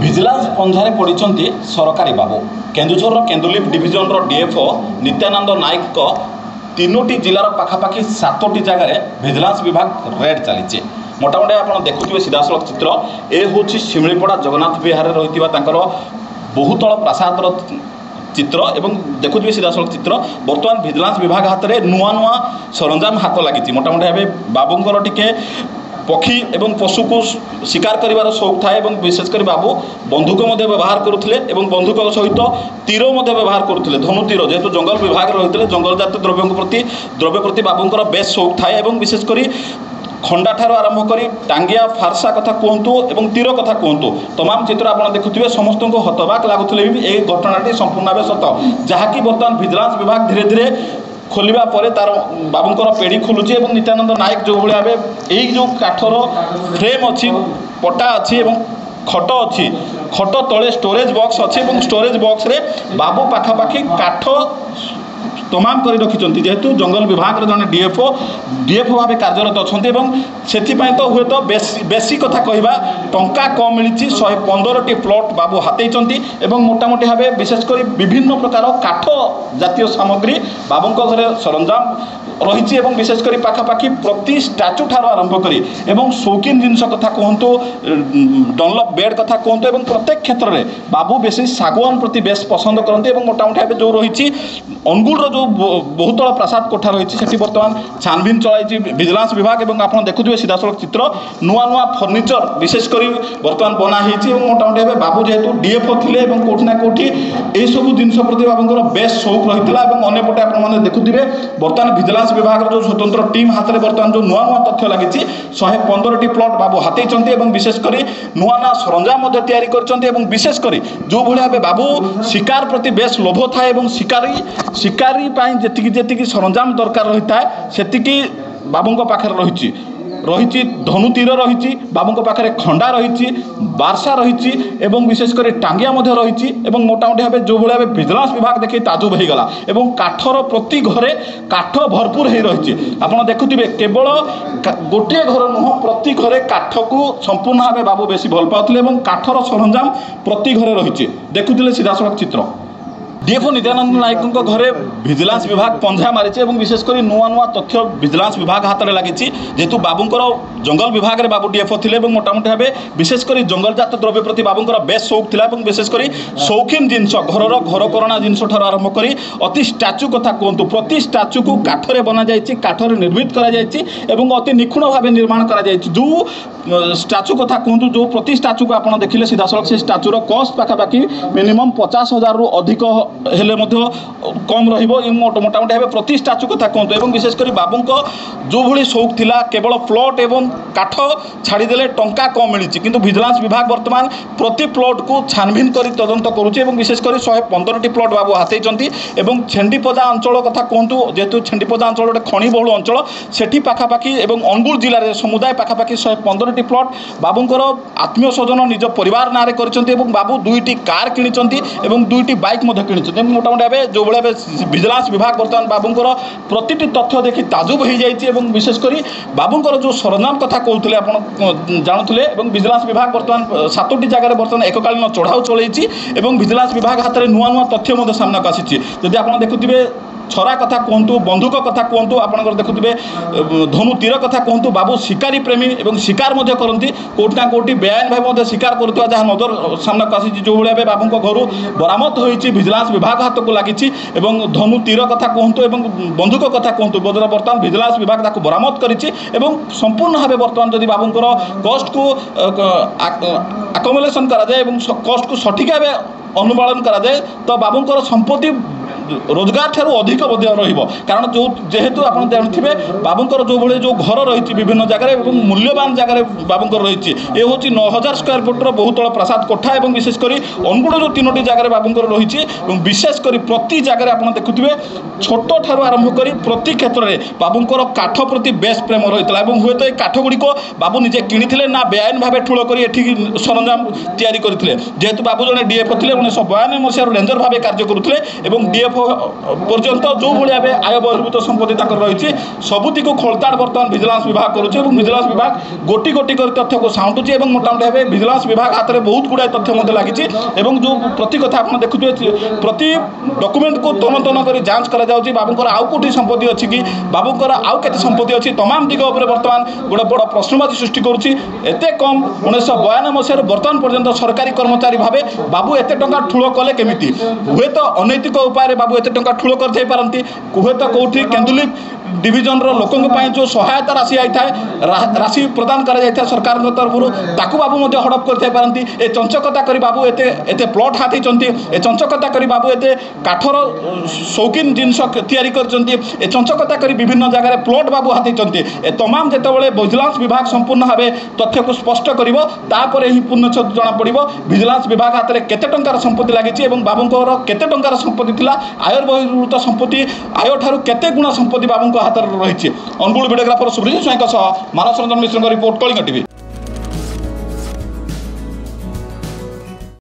ভিଜିଲାନ୍ସ ପଞ୍ଝାରେ ପଡ଼ିଛନ୍ତି ସରକାରୀ ବାବୁ। କେନ୍ଦୁଝରର କେନ୍ଦୁଲିପ ଡିଭିଜନର ଡିଏଫ୍ଓ ନିତ୍ୟାନନ୍ଦ ନାୟକଙ୍କ 3ଟି ଜିଲ୍ଲାର ପାଖାପାଖି 7ଟି ଜାଗାରେ ଭିଜିଲାନ୍ସ ବିଭାଗ ରେଡ୍ ଚାଲିଛି। ମୋଟାମୋଟି ଆପଣ ଦେଖୁଥିବେ ସିଧାସଳଖ ଚିତ୍ର। ଏ ହେଉଛି ଶିମିଳିପଡ଼ା ଜଗନ୍ନାଥ ବିହାରରେ ରହିଥିବା ତାଙ୍କର ବହୁତଳ ପ୍ରାସାଦର ଚିତ୍ର ଏବଂ ଦେଖୁଥିବେ ସିଧାସଳଖ ଚିତ୍ର। ବର୍ତ୍ତମାନ ଭିଜିଲାନ୍ସ ବିଭାଗ ହାତରେ ନୂଆ ନୂଆ ସରଞ୍ଜାମ ହାତ ଲାଗିଛି। ମୋଟାମୋଟି ଭାବେ ବାବୁଙ୍କର ଟିକେ ପକ୍ଷୀ ଏବଂ ପଶୁକୁ ଶିକାର କରିବାର ସଉକ ଥାଏ ଏବଂ ବିଶେଷ କରି ବାବୁ ବନ୍ଧୁକ ମଧ୍ୟ ବ୍ୟବହାର କରୁଥିଲେ ଏବଂ ବନ୍ଧୁକ ସହିତ ତୀର ମଧ୍ୟ ବ୍ୟବହାର କରୁଥିଲେ, ଧନୁ ତୀର। ଯେହେତୁ ଜଙ୍ଗଲ ବିଭାଗରେ ରହିଥିଲେ, ଜଙ୍ଗଲଜାତ ଦ୍ରବ୍ୟ ପ୍ରତି ବାବୁଙ୍କର ବେଶ ସଉକ ଥାଏ ଏବଂ ବିଶେଷ କରି ଖଣ୍ଡାଠାରୁ ଆରମ୍ଭ କରି ଟାଙ୍ଗିଆ ଫାର୍ସା କଥା କୁହନ୍ତୁ ଏବଂ ତୀର କଥା କୁହନ୍ତୁ, ତମାମ ଚିତ୍ର ଆପଣ ଦେଖୁଥିବେ। ସମସ୍ତଙ୍କୁ ହତବାକ ଲାଗୁଥିଲେ ବି ଏହି ଘଟଣାଟି ସମ୍ପୂର୍ଣ୍ଣ ଭାବେ ସତ, ଯାହାକି ବର୍ତ୍ତମାନ ଭିଜିଲାନ୍ସ ବିଭାଗ ଧୀରେ ଧୀରେ ଖୋଲିବା ପରେ ତାର ବାବୁଙ୍କର ପେଡ଼ି ଖୋଲୁଛି ଏବଂ ନିତ୍ୟାନନ୍ଦ ନାୟକ ଯେଉଁଭଳି ଭାବେ ଏଇ ଯେଉଁ କାଠର ଫ୍ରେମ୍ ଅଛି, ପଟା ଅଛି ଏବଂ ଖଟ ଅଛି, ଖଟ ତଳେ ଷ୍ଟୋରେଜ୍ ବକ୍ସ ଅଛି ଏବଂ ଷ୍ଟୋରେଜ୍ ବକ୍ସରେ ବାବୁ ପାଖାପାଖି କାଠ ତମାମ କରି ରଖିଛନ୍ତି। ଯେହେତୁ ଜଙ୍ଗଲ ବିଭାଗର ଜଣେ ଡିଏଫ୍ଓ ଭାବେ କାର୍ଯ୍ୟରତ ଅଛନ୍ତି ଏବଂ ସେଥିପାଇଁ ତ ହୁଏତ ବେଶୀ କଥା କହିବା, ଟଙ୍କା କମ୍ ମିଳିଛି। 115ଟି ପ୍ଲଟ୍ ବାବୁ ହାତେଇଛନ୍ତି ଏବଂ ମୋଟାମୋଟି ଭାବେ ବିଶେଷ କରି ବିଭିନ୍ନ ପ୍ରକାର କାଠ ଜାତୀୟ ସାମଗ୍ରୀ ବାବୁଙ୍କ ଘରେ ସରଞ୍ଜାମ ରହିଛି ଏବଂ ବିଶେଷ କରି ପାଖାପାଖି ପ୍ରତି ଷ୍ଟାଚୁ ଠାରୁ ଆରମ୍ଭ କରି ଏବଂ ସୌକିନ ଜିନିଷ କଥା କୁହନ୍ତୁ, ଡନଲପ୍ ବେଡ୍ କଥା କୁହନ୍ତୁ ଏବଂ ପ୍ରତ୍ୟେକ କ୍ଷେତ୍ରରେ ବାବୁ ବେଶୀ ଶାଗୁଆନ ପ୍ରତି ବେଶ ପସନ୍ଦ କରନ୍ତି ଏବଂ ମୋଟାମୋଟି ଭାବେ ଯେଉଁ ରହିଛି ଅନୁଗୁଳର ଯେଉଁ ବହୁତଳ ପ୍ରାସାଦ କୋଠା ରହିଛି ସେଠି ବର୍ତ୍ତମାନ ଛାନଭିନ୍ ଚଳାଇଛି ଭିଜିଲାନ୍ସ ବିଭାଗ ଏବଂ ଆପଣ ଦେଖୁଥିବେ ସିଧାସଳଖ ଚିତ୍ର। ନୂଆ ନୂଆ ଫର୍ଣ୍ଣିଚର ବିଶେଷ କରି ବର୍ତ୍ତମାନ ବନା ହେଇଛି ଏବଂ ମୋଟାମୋଟି ଭାବେ ବାବୁ ଯେହେତୁ ଡିଏଫ୍ଓ ଥିଲେ ଏବଂ କେଉଁଠି ନା କେଉଁଠି ଏହିସବୁ ଜିନିଷ ପ୍ରତି ବାବୁଙ୍କର ବେଶ ସଉକ ରହିଥିଲା ଏବଂ ଅନ୍ୟପଟେ ଆପଣମାନେ ଦେଖୁଥିବେ ବର୍ତ୍ତମାନ ଭିଜିଲାନ୍ସ ବିଭାଗର ଯେଉଁ ସ୍ୱତନ୍ତ୍ର ଟିମ୍ ହାତରେ ବର୍ତ୍ତମାନ ଯେଉଁ ନୂଆ ନୂଆ ତଥ୍ୟ ଲାଗିଛି, 115ଟି ପ୍ଲଟ୍ ବାବୁ ହାତେଇଛନ୍ତି ଏବଂ ବିଶେଷ କରି ନୂଆ ନୂଆ ସରଞ୍ଜାମ ମଧ୍ୟ ତିଆରି କରିଛନ୍ତି ଏବଂ ବିଶେଷ କରି ଯେଉଁଭଳି ଭାବେ ବାବୁ ଶିକାର ପ୍ରତି ବେଶ ଲୋଭ ଥାଏ ଏବଂ ଶିକାରୀ ପାଇଁ ଯେତିକି ସରଞ୍ଜାମ ଦରକାର ରହିଥାଏ ସେତିକି ବାବୁଙ୍କ ପାଖରେ ରହିଛି ଧନୁ ତୀର ରହିଛି, ବାବୁଙ୍କ ପାଖରେ ଖଣ୍ଡା ରହିଛି, ବାର୍ସା ରହିଛି ଏବଂ ବିଶେଷ କରି ଟାଙ୍ଗିଆ ମଧ୍ୟ ରହିଛି ଏବଂ ମୋଟାମୋଟି ଭାବେ ଯେଉଁଭଳି ଭାବେ ଭିଜିଲାନ୍ସ ବିଭାଗ ଦେଖି ତାଜୁବ ହେଇଗଲା ଏବଂ କାଠର ପ୍ରତି ଘରେ କାଠ ଭରପୁର ହେଇ ରହିଛି। ଆପଣ ଦେଖୁଥିବେ କେବଳ ଗୋଟିଏ ଘର ନୁହଁ, ପ୍ରତି ଘରେ କାଠକୁ ସମ୍ପୂର୍ଣ୍ଣ ଭାବେ ବାବୁ ବେଶୀ ଭଲ ପାଉଥିଲେ ଏବଂ କାଠର ସରଞ୍ଜାମ ପ୍ରତି ଘରେ ରହିଛି। ଦେଖୁଥିଲେ ସିଧାସଳଖ ଚିତ୍ର। ଡିଏଫ୍ଓ ନିତ୍ୟାନନ୍ଦ ନାୟକଙ୍କ ଘରେ ଭିଜିଲାନ୍ସ ବିଭାଗ ପଞ୍ଝା ମାରିଛି ଏବଂ ବିଶେଷ କରି ନୂଆ ନୂଆ ତଥ୍ୟ ଭିଜିଲାନ୍ସ ବିଭାଗ ହାତରେ ଲାଗିଛି। ଯେହେତୁ ବାବୁଙ୍କର ଜଙ୍ଗଲ ବିଭାଗରେ ବାବୁ ଡିଏଫ୍ଓ ଥିଲେ ଏବଂ ମୋଟାମୋଟି ଭାବେ ବିଶେଷ କରି ଜଙ୍ଗଲଜାତ ଦ୍ରବ୍ୟ ପ୍ରତି ବାବୁଙ୍କର ବେଶ ସଉକ ଥିଲା ଏବଂ ବିଶେଷ କରି ସୌଖିନ ଜିନିଷ, ଘରକରଣା ଜିନିଷ ଠାରୁ ଆରମ୍ଭ କରି ଅତି ଷ୍ଟାଚୁ କଥା କୁହନ୍ତୁ, ପ୍ରତି ଷ୍ଟାଚୁକୁ କାଠରେ ବନାଯାଇଛି, କାଠରେ ନିର୍ମିତ କରାଯାଇଛି ଏବଂ ଅତି ନିଖୁଣ ଭାବେ ନିର୍ମାଣ କରାଯାଇଛି। ଯେଉଁ ଷ୍ଟାଚୁ କଥା କୁହନ୍ତୁ, ଯେଉଁ ପ୍ରତି ଷ୍ଟାଚୁକୁ ଆପଣ ଦେଖିଲେ ସିଧାସଳଖ ସେ ଷ୍ଟାଚୁର କଷ୍ଟ ପାଖାପାଖି ମିନିମମ୍ 50,000ରୁ ଅଧିକ ହେଲେ ମଧ୍ୟ କମ୍ ରହିବ ଏବଂ ମୋଟାମୋଟି ଭାବେ ପ୍ରତି ଷ୍ଟାଚୁ କଥା କୁହନ୍ତୁ ଏବଂ ବିଶେଷ କରି ବାବୁଙ୍କ ଯେଉଁଭଳି ସଉକ ଥିଲା କେବଳ ପ୍ଲଟ୍ ଏବଂ କାଠ ଛାଡ଼ିଦେଲେ ଟଙ୍କା କମ୍ ମିଳିଛି, କିନ୍ତୁ ଭିଜିଲାନ୍ସ ବିଭାଗ ବର୍ତ୍ତମାନ ପ୍ରତି ପ୍ଲଟ୍କୁ ଛାନଭିନ୍ କରି ତଦନ୍ତ କରୁଛି ଏବଂ ବିଶେଷ କରି 115ଟି ପ୍ଲଟ୍ ବାବୁ ହାତେଇଛନ୍ତି ଏବଂ ଛେଣ୍ଡିପଦା ଅଞ୍ଚଳ କଥା କୁହନ୍ତୁ, ଯେହେତୁ ଛେଣ୍ଡିପଦା ଅଞ୍ଚଳ ଗୋଟେ ଖଣି ବହୁଳ ଅଞ୍ଚଳ, ସେଠି ପାଖାପାଖି ଏବଂ ଅନୁଗୁଳ ଜିଲ୍ଲାରେ ସମୁଦାୟ ପାଖାପାଖି 115ଟି ପ୍ଲଟ୍ ବାବୁଙ୍କର ଆତ୍ମୀୟ ସ୍ୱଜନ ନିଜ ପରିବାର ନାଁରେ କରିଛନ୍ତି ଏବଂ ବାବୁ 2ଟି କାର୍ କିଣିଛନ୍ତି ଏବଂ 2ଟି ବାଇକ୍ ମଧ୍ୟ କିଣିଛନ୍ତି। ମୋଟାମୋଟି ଭାବେ ଯେଉଁଭଳି ଭାବେ ଭିଜିଲାନ୍ସ ବିଭାଗ ବର୍ତ୍ତମାନ ବାବୁଙ୍କର ପ୍ରତିଟି ତଥ୍ୟ ଦେଖି ତାଜୁବ ହୋଇଯାଇଛି ଏବଂ ବିଶେଷ କରି ବାବୁଙ୍କର ଯେଉଁ ସରଞ୍ଜାମ କଥା କହୁଥିଲେ ଆପଣ ଜାଣୁଥିଲେ ଏବଂ ଭିଜିଲାନ୍ସ ବିଭାଗ ବର୍ତ୍ତମାନ 7ଟି ଜାଗାରେ ବର୍ତ୍ତମାନ ଏକକାଳୀନ ଚଢ଼ାଉ ଚଳାଇଛି ଏବଂ ଭିଜିଲାନ୍ସ ବିଭାଗ ହାତରେ ନୂଆ ନୂଆ ତଥ୍ୟ ମଧ୍ୟ ସାମ୍ନାକୁ ଆସିଛି। ଯଦି ଆପଣ ଦେଖୁଥିବେ ଛରା କଥା କୁହନ୍ତୁ, ବନ୍ଧୁକ କଥା କୁହନ୍ତୁ, ଆପଣଙ୍କର ଦେଖୁଥିବେ ଧନୁ ତୀର କଥା କୁହନ୍ତୁ, ବାବୁ ଶିକାରୀ ପ୍ରେମୀ ଏବଂ ଶିକାର ମଧ୍ୟ କରନ୍ତି, କେଉଁଠି ନା କେଉଁଠି ବେଆଇନ ଭାବେ ମଧ୍ୟ ଶିକାର କରୁଥିବା ଯାହା ନଜର ସାମ୍ନାକୁ ଆସିଛି। ଯେଉଁଭଳି ଭାବେ ବାବୁଙ୍କ ଘରୁ ବରାମଦ ହୋଇଛି, ଭିଜିଲାନ୍ସ ବିଭାଗ ହାତକୁ ଲାଗିଛି ଏବଂ ଧନୁ ତୀର କଥା କୁହନ୍ତୁ ଏବଂ ବନ୍ଧୁକ କଥା କୁହନ୍ତୁ, ବର୍ତ୍ତମାନ ଭିଜିଲାନ୍ସ ବିଭାଗ ତାକୁ ବରାମଦ କରିଛି ଏବଂ ସମ୍ପୂର୍ଣ୍ଣ ଭାବେ ବର୍ତ୍ତମାନ ଯଦି ବାବୁଙ୍କର କଷ୍ଟକୁ ଆକମୁଲେସନ୍ କରାଯାଏ ଏବଂ କଷ୍ଟକୁ ସଠିକ୍ ଭାବେ ଅନୁପାଳନ କରାଯାଏ ତ ବାବୁଙ୍କର ସମ୍ପତ୍ତି ରୋଜଗାର ଠାରୁ ଅଧିକ ମଧ୍ୟ ରହିବ। କାରଣ ଯେହେତୁ ଆପଣ ଜାଣିଥିବେ ବାବୁଙ୍କର ଯେଉଁଭଳି ଯେଉଁ ଘର ରହିଛି ବିଭିନ୍ନ ଜାଗାରେ ଏବଂ ମୂଲ୍ୟବାନ ଜାଗାରେ ବାବୁଙ୍କର ରହିଛି, ଏ ହେଉଛି 9,000 ସ୍କୋୟାର ଫୁଟର ବହୁତଳ ପ୍ରାସାଦ କୋଠା ଏବଂ ବିଶେଷ କରି ଅନୁଗୁଳ ଯେଉଁ 3ଟି ଜାଗାରେ ବାବୁଙ୍କର ରହିଛି ଏବଂ ବିଶେଷ କରି ପ୍ରତି ଜାଗାରେ ଆପଣ ଦେଖୁଥିବେ ଛୋଟ ଠାରୁ ଆରମ୍ଭ କରି ପ୍ରତି କ୍ଷେତ୍ରରେ ବାବୁଙ୍କର କାଠ ପ୍ରତି ବେଶ ପ୍ରେମ ରହିଥିଲା ଏବଂ ହୁଏତ ଏ କାଠଗୁଡ଼ିକ ବାବୁ ନିଜେ କିଣିଥିଲେ ନା ବେଆଇନ ଭାବେ ଠୁଳ କରି ଏଠିକି ସରଞ୍ଜାମ ତିଆରି କରିଥିଲେ। ଯେହେତୁ ବାବୁ ଜଣେ ଡିଏଫ୍ଓ ଥିଲେ, 1992 ମସିହାରୁ ରେଞ୍ଜର ଭାବେ କାର୍ଯ୍ୟ କରୁଥିଲେ ଏବଂ ଡିଏଫ୍ଓ पर्यंत जो भाया आय बहिर्भूत संपत्ति रही सबुति खोलताड़ बर्तमान विजिलेंस विभाग करुचे विजिलेंस विभाग गोटी गोटी कर तथ्य को साउंटुचे मोटामोटी भाव विजिलेंस विभाग हाथ में बहुत गुड़ाए तथ्य लगी जो प्रति कथा आप देखुए प्रति डॉक्यूमेंट को तन तन कर जांच कर बाबूर आउ कौटी संपत्ति अच्छी कि बाबूर आउ के संपत्ति अच्छी तमाम दिग बर्तमान गोटे बड़ प्रश्नवाची सृष्टि करुच्ची एते कम 1992 मसीह बर्तमान पर्यंत सरकारी कर्मचारी भावे बाबू एते टंका ठूल कले केमिति हुए तो अनैतिक उपाय बाबू एते टंका ठूल कर पारती हुए तो कौटी केन्दुली डिविजन लोकों जो सहायता राशि आई थाए राशि प्रदान कर सरकार तरफ ताकू बाबू हड़प कर पारती ए चंचकता कर बाबू एते प्लट हाथी ए चंचकता कर बाबू एते काठर शौकीन जिनस तैयारी कर चंचकता कर विभिन्न जगह प्लट बाबू हाथी ए तमाम जितेबाला विजिलेंस विभाग संपूर्ण भाव तथ्य को स्पष्ट कर ही पूर्णछेद जना पड़ विजिलेंस विभाग हाथ में केते टंकार संपत्ति लगी बाबूर केते टंकार संपत्ति थिला आय बहिर्भूत संपत्ति आय ठारू केते गुणा संपत्ति बाबू हाथ में रही अनुगुल भिडियोग्राफर सुब्रजीत स्वाईं मानस रंजन मिश्र रिपोर्ट कलिंग टीवी।